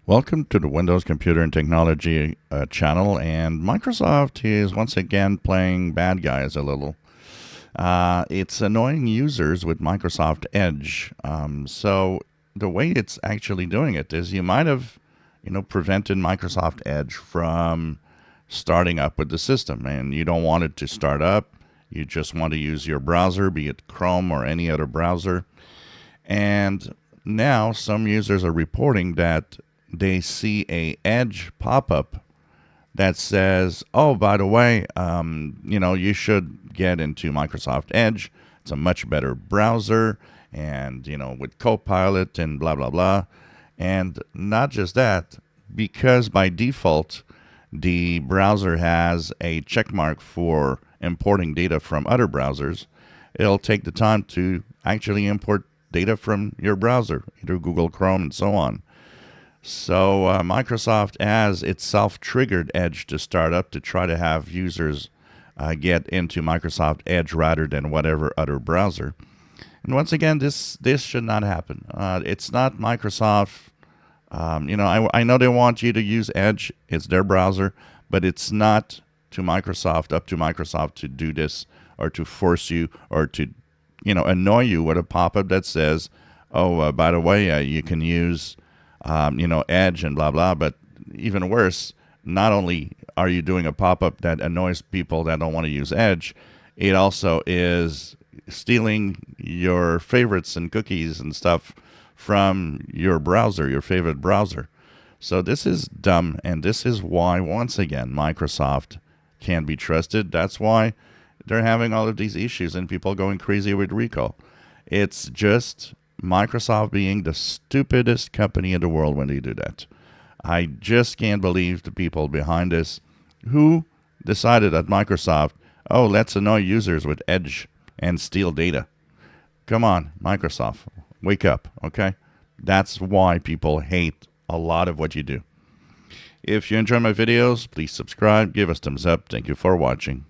Welcome to the Windows Computer and Technology channel, and Microsoft is once again playing bad guys a little. It's annoying users with Microsoft Edge. So the way it's actually doing it is you might have, prevented Microsoft Edge from starting up with the system, and you don't want it to start up. You just want to use your browser, be it Chrome or any other browser. And now some users are reporting that they see a Edge pop-up that says, "Oh, by the way, you should get into Microsoft Edge. It's a much better browser, and with Copilot and blah blah blah." And not just that, because by default, the browser has a check mark for importing data from other browsers. It'll take the time to actually import data from your browser, either Google Chrome and so on. So Microsoft has itself triggered Edge to start up to try to have users get into Microsoft Edge rather than whatever other browser. And once again, this should not happen. It's not Microsoft. I know they want you to use Edge. It's their browser, but it's not up to Microsoft to do this or to force you or to, annoy you with a pop-up that says, "Oh, by the way, you can use." Edge and blah, blah. But even worse, not only are you doing a pop-up that annoys people that don't want to use Edge, it also is stealing your favorites and cookies and stuff from your browser, your favorite browser. So this is dumb, and this is why, once again, Microsoft can't be trusted. That's why they're having all of these issues and people going crazy with recall. It's just Microsoft being the stupidest company in the world when they do that. I just can't believe the people behind this who decided at Microsoft, "Oh, let's annoy users with Edge and steal data." Come on, Microsoft, wake up, okay? That's why people hate a lot of what you do. If you enjoy my videos, please subscribe, give us thumbs up. Thank you for watching.